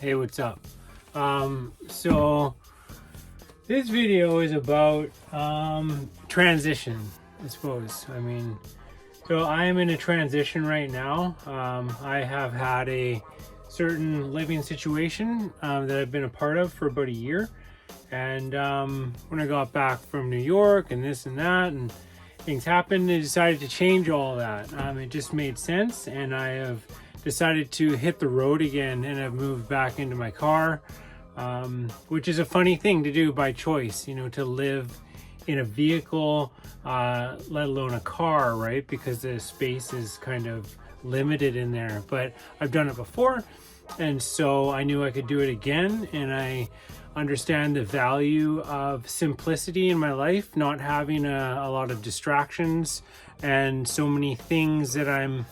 Hey, what's up? So this video is about transition, I suppose. So I am in a transition right now. I have had a certain living situation that I've been a part of for about a year. And when I got back from New York and this and that, and things happened, I decided to change all that. It just made sense, and I have decided to hit the road again, and I've moved back into my car, which is a funny thing to do by choice, to live in a vehicle, let alone a car, right? Because the space is kind of limited in there. But I've done it before, and so I knew I could do it again, and I understand the value of simplicity in my life, not having a lot of distractions and so many things that I'm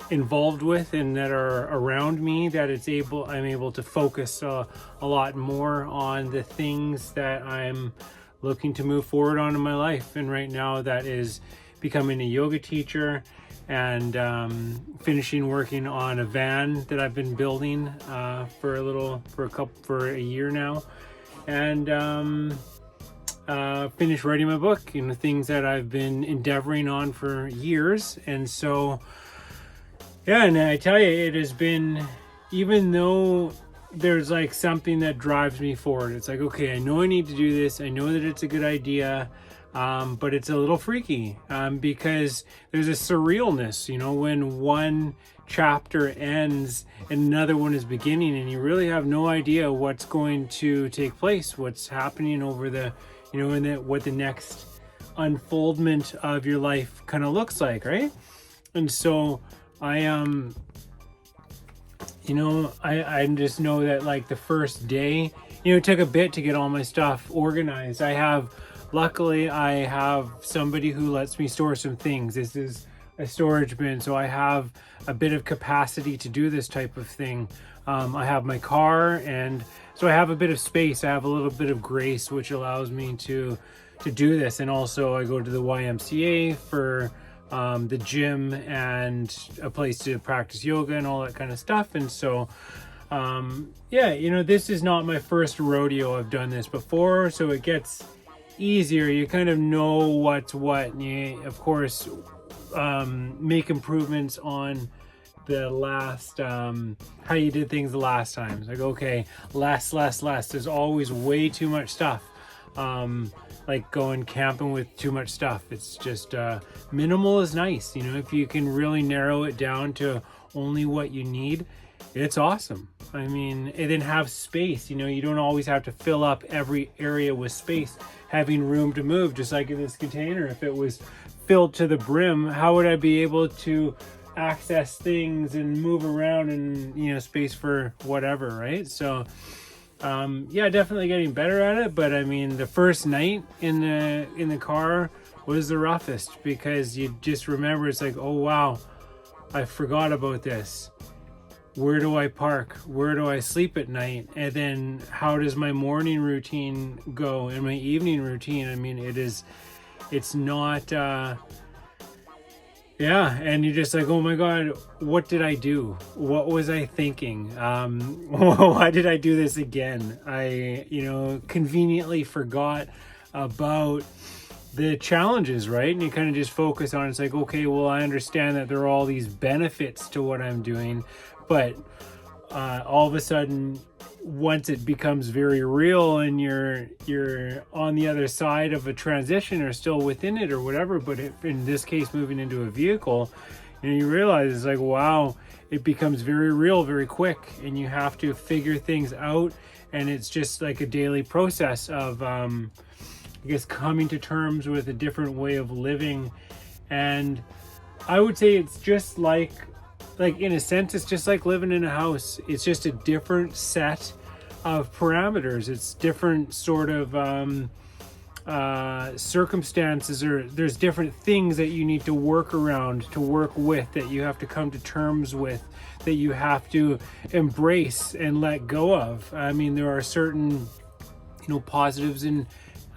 involved with and that are around me, that I'm able to focus a lot more on the things that I'm looking to move forward on in my life. And right now that is becoming a yoga teacher and finishing working on a van that I've been building for a year now, and finish writing my book, things that I've been endeavoring on for years. And so yeah, and I tell you, it has been, even though there's like something that drives me forward, it's like, okay, I know I need to do this, I know that it's a good idea, but it's a little freaky, because there's a surrealness, when one chapter ends and another one is beginning, and you really have no idea what's going to take place, what's happening over the, what the next unfoldment of your life kind of looks like, right? And so I just know that like the first day, it took a bit to get all my stuff organized. Luckily I have somebody who lets me store some things. This is a storage bin, so I have a bit of capacity to do this type of thing. I have my car, and so I have a bit of space. I have a little bit of grace, which allows me to do this. And also I go to the YMCA for the gym and a place to practice yoga and all that kind of stuff. And so this is not my first rodeo. I've done this before, so it gets easier. You kind of know what's what, and you of course make improvements on the last how you did things the last time. It's like, okay, less. There's always way too much stuff, like going camping with too much stuff. It's just minimal is nice, if you can really narrow it down to only what you need, it's awesome. And then have space, you don't always have to fill up every area with space. Having room to move, just like in this container, if it was filled to the brim, how would I be able to access things and move around, and space for whatever, right? So definitely getting better at it. But the first night in the car was the roughest, because you just remember, it's like, oh wow, I forgot about this. Where do I park? Where do I sleep at night? And then how does my morning routine go and my evening routine? It's not and you're just like, oh my god, what did I do? What was I thinking? Why did I do this again? I conveniently forgot about the challenges, right? And you kind of just focus on, it's like, okay, well, I understand that there are all these benefits to what I'm doing, but all of a sudden, once it becomes very real and you're on the other side of a transition or still within it or whatever, but in this case moving into a vehicle, you realize it's like, wow, it becomes very real very quick, and you have to figure things out. And it's just like a daily process of coming to terms with a different way of living. And I would say it's just like in a sense, it's just like living in a house. It's just a different set of parameters. It's different sort of circumstances, or there's different things that you need to work around, to work with, that you have to come to terms with, that you have to embrace and let go of. There are certain positives and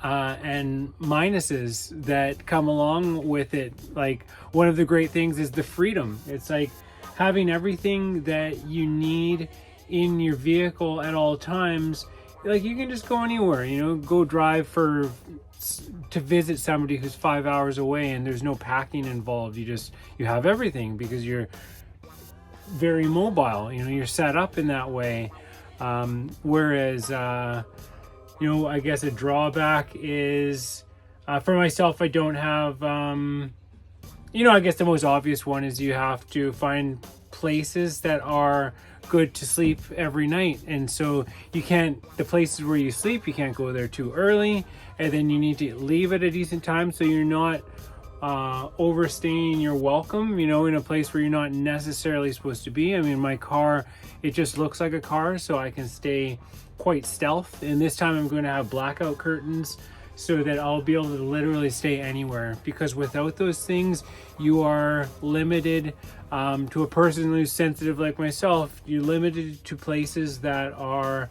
minuses that come along with it. Like, one of the great things is the freedom. It's like having everything that you need in your vehicle at all times, like you can just go anywhere, you know, go drive to visit somebody who's 5 hours away, and there's no packing involved. You have everything because you're very mobile, you know, you're set up in that way. Whereas, you know, I guess a drawback is, for myself, I don't have, you know, I guess the most obvious one is you have to find places that are good to sleep every night. And so the places where you sleep, you can't go there too early, and then you need to leave at a decent time so you're not overstaying your welcome, you know, in a place where you're not necessarily supposed to be. I mean, my car, it just looks like a car, so I can stay quite stealth. And this time I'm going to have blackout curtains so that I'll be able to literally stay anywhere, because without those things, you are limited. To a person who's sensitive like myself, you're limited to places that are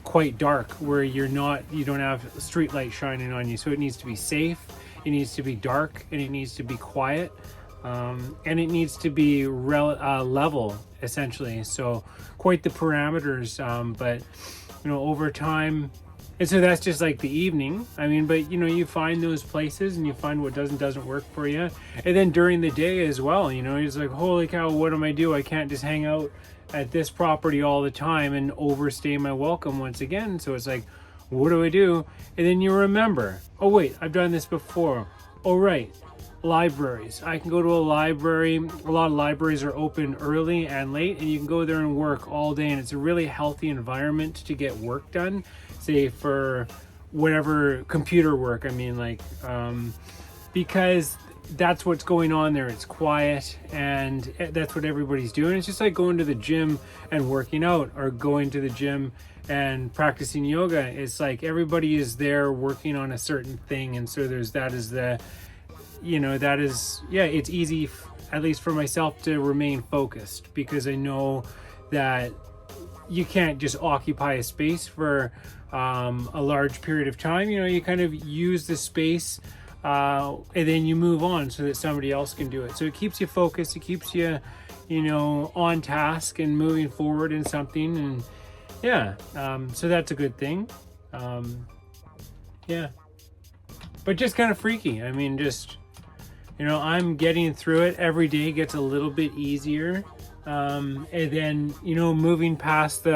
quite dark, where you don't have street light shining on you. So it needs to be safe, it needs to be dark, and it needs to be quiet, and it needs to be level, essentially. So quite the parameters, but you know, over time. And so that's just like the evening. I mean, but you know, you find those places and you find what doesn't work for you. And then during the day as well, you know, it's like, holy cow, what am I do? I can't just hang out at this property all the time and overstay my welcome once again. So it's like, what do I do? And then you remember, oh wait, I've done this before. Oh right, libraries. I can go to a library. A lot of libraries are open early and late, and you can go there and work all day, and it's a really healthy environment to get work done. Say for whatever computer work, I mean, like, because that's what's going on there. It's quiet, and that's what everybody's doing. It's just like going to the gym and working out, or going to the gym and practicing yoga. It's like everybody is there working on a certain thing, and so it's easy, at least for myself, to remain focused, because I know that you can't just occupy a space for a large period of time. You know, you kind of use the space, and then you move on so that somebody else can do it. So it keeps you focused, it keeps you, you know, on task and moving forward in something. And yeah, so that's a good thing. Yeah, but just kind of freaky. I mean, just, you know, I'm getting through it. Every day gets a little bit easier. And then, you know, moving past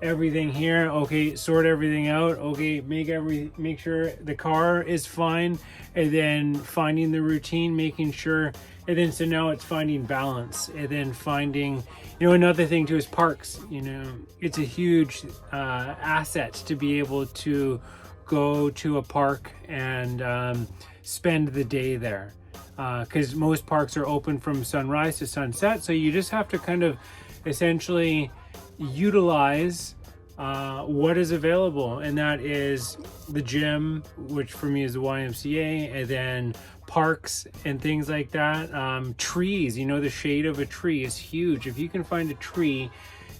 everything here, sort everything out, make sure the car is fine, and then finding the routine, making sure, and then so now it's finding balance, and then finding, you know, another thing too is parks. You know, it's a huge asset to be able to go to a park and spend the day there, because most parks are open from sunrise to sunset, so you just have to kind of essentially utilize what is available, and that is the gym, which for me is the YMCA, and then parks and things like that. Trees, you know, the shade of a tree is huge. If you can find a tree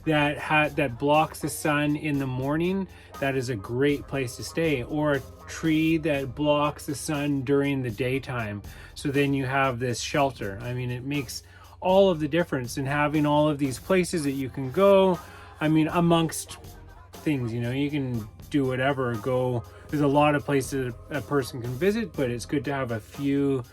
that blocks the sun in the morning, that is a great place to stay. Or a tree that blocks the sun during the daytime, so then you have this shelter. I mean, it makes all of the difference in having all of these places that you can go. I mean, amongst things, you know, you can do whatever, there's a lot of places a person can visit, but it's good to have a few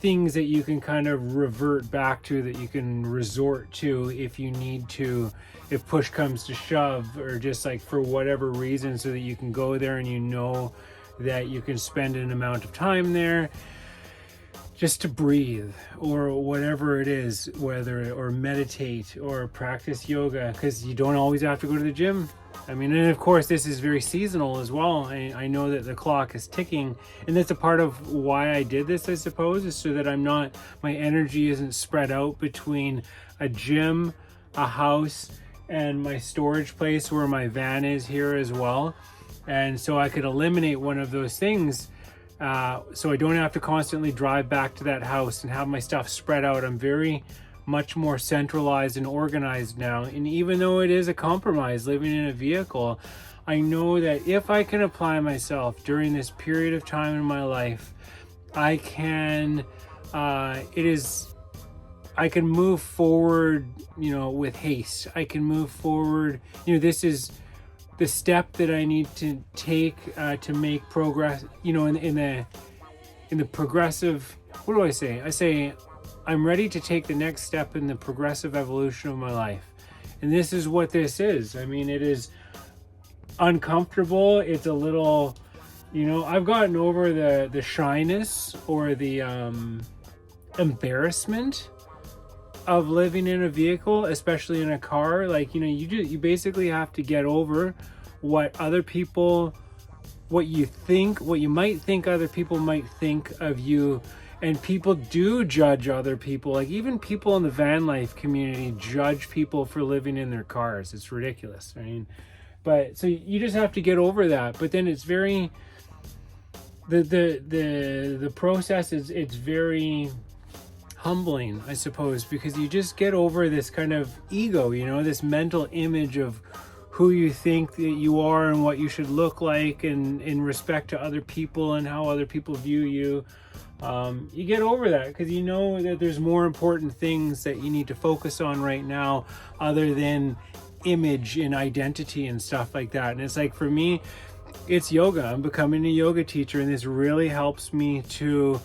things that you can kind of revert back to, that you can resort to if you need to, if push comes to shove, or just like for whatever reason, so that you can go there and you know that you can spend an amount of time there just to breathe, or whatever it is, or meditate or practice yoga, because you don't always have to go to the gym. I mean, and of course this is very seasonal as well. I know that the clock is ticking, and that's a part of why I did this, I suppose, is so that my energy isn't spread out between a gym, a house, and my storage place where my van is here as well. And so I could eliminate one of those things, so I don't have to constantly drive back to that house and have my stuff spread out. I'm very much more centralized and organized now. And even though it is a compromise living in a vehicle, I know that if I can apply myself during this period of time in my life, I can, it is I can move forward, with haste. I can move forward. This is the step that I need to take to make progress. In the progressive. What do I say? I say I'm ready to take the next step in the progressive evolution of my life, and this is what this is. I mean, it is uncomfortable. It's a little, I've gotten over the shyness or the embarrassment of living in a vehicle, especially in a car. Like, you basically have to get over what other people, what you might think other people might think of you. And people do judge other people. Like, even people in the van life community judge people for living in their cars. It's ridiculous. I mean, but so you just have to get over that. But then it's very, the process is, it's very humbling, I suppose, because you just get over this kind of ego, this mental image of who you think that you are and what you should look like, and in respect to other people and how other people view you. You get over that because you know that there's more important things that you need to focus on right now other than image and identity and stuff like that. And it's like, for me, it's yoga. I'm becoming a yoga teacher, and this really helps me to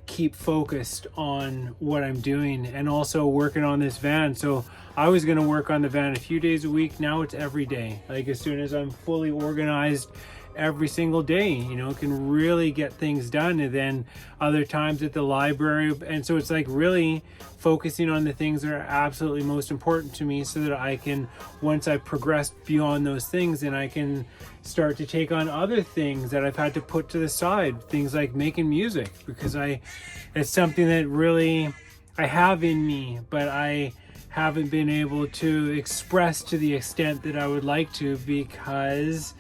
keep focused on what I'm doing, and also working on this van. So I was going to work on the van a few days a week. Now it's every day. Like, as soon as I'm fully organized every single day, can really get things done. And then other times at the library. And so it's like really focusing on the things that are absolutely most important to me, so that I can, once I've progressed beyond those things, then I can start to take on other things that I've had to put to the side. Things like making music, because it's something that really I have in me, but I haven't been able to express to the extent that I would like to, because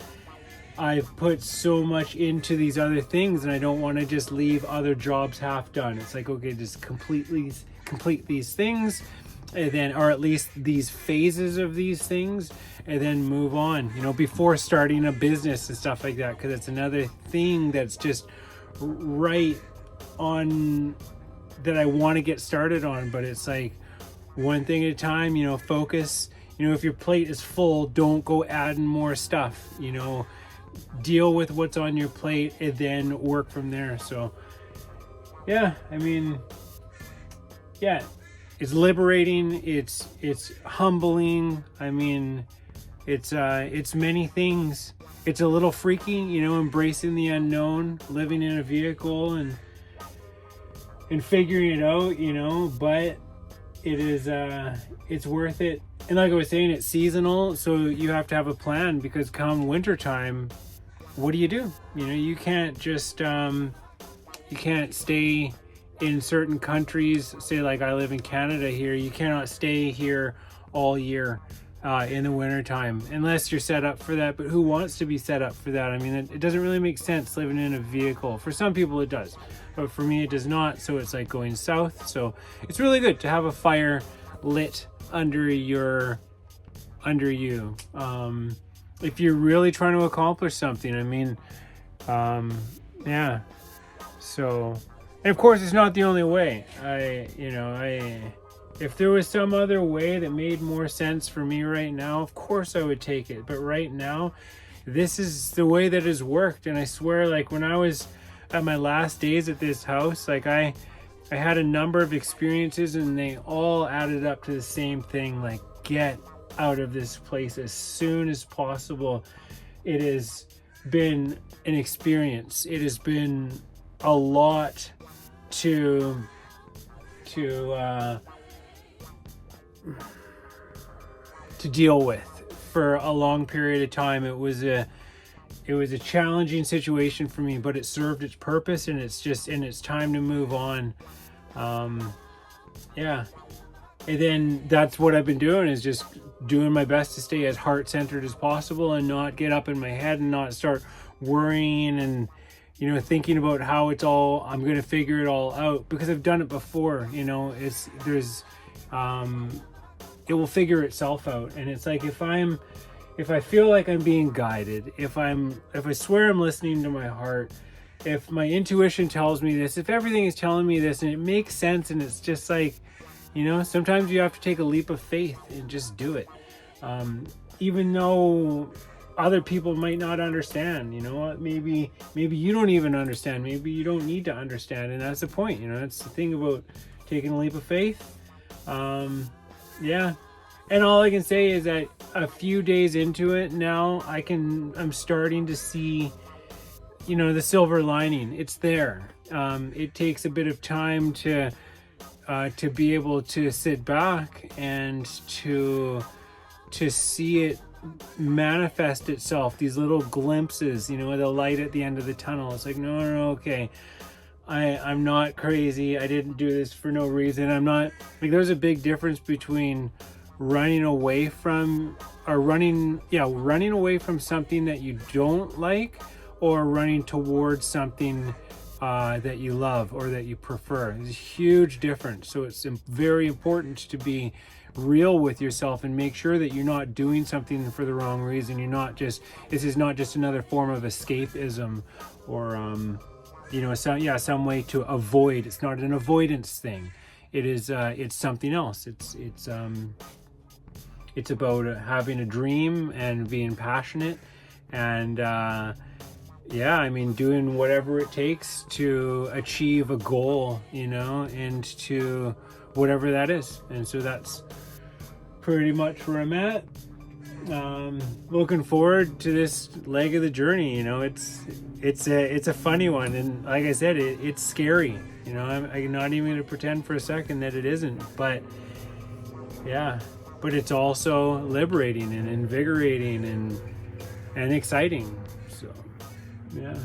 I've put so much into these other things, and I don't want to just leave other jobs half done. It's like, okay, just complete these things, and then, or at least these phases of these things, and then move on, before starting a business and stuff like that. Because it's another thing that's just right on that I want to get started on, but it's like one thing at a time, focus. If your plate is full, don't go adding more stuff, deal with what's on your plate and then work from there. So yeah, I mean, yeah, it's liberating, it's humbling. I mean, it's many things. It's a little freaky, embracing the unknown, living in a vehicle and figuring it out, but it is it's worth it. And like I was saying, it's seasonal, so you have to have a plan, because come wintertime, what do? You can't just you can't stay in certain countries. Say, like, I live in Canada here, you cannot stay here all year in the wintertime unless you're set up for that. But who wants to be set up for that? I mean, it doesn't really make sense living in a vehicle. For some people it does, but for me it does not. So it's like going south. So it's really good to have a fire lit under you if you're really trying to accomplish something. I mean, yeah. So, and of course it's not the only way. If there was some other way that made more sense for me right now, of course I would take it. But right now, this is the way that has worked. And I swear, like, when I was at my last days at this house, like, I had a number of experiences, and they all added up to the same thing. Like, get out of this place as soon as possible. It has been an experience. It has been a lot to deal with for a long period of time. It was a challenging situation for me, but it served its purpose, and it's time to move on. Yeah. And then that's what I've been doing, is just doing my best to stay as heart-centered as possible, and not get up in my head and not start worrying and thinking about how I'm going to figure it all out, because I've done it before. It will figure itself out. And it's like, if I feel like I'm being guided, if I swear I'm listening to my heart, if my intuition tells me this, if everything is telling me this and it makes sense, and it's just like, You know, sometimes you have to take a leap of faith and just do it. Even though other people might not understand, you know what, maybe you don't even understand, maybe you don't need to understand, and that's the point, you know, that's the thing about taking a leap of faith. Yeah, and all I can say is that a few days into it now, I'm starting to see, you know, the silver lining. It's there. It takes a bit of time to be able to sit back and to see it manifest itself, these little glimpses, you know, the light at the end of the tunnel. It's like, no, okay, I'm not crazy, I didn't do this for no reason. I'm not, like, there's a big difference between running away from running away from something that you don't like, or running towards something that you love or that you prefer. There's a huge difference. So it's very important to be real with yourself and make sure that you're not doing something for the wrong reason. This is not just another form of escapism, or you know, some way to avoid. It's not an avoidance thing. It is it's something else. It's about having a dream and being passionate, and yeah, I mean, doing whatever it takes to achieve a goal, you know, and to whatever that is. And so that's pretty much where I'm at. Looking forward to this leg of the journey. You know, it's a funny one, and like I said, it's scary. You know, I'm not even gonna pretend for a second that it isn't, but yeah, but it's also liberating and invigorating and exciting. So yeah.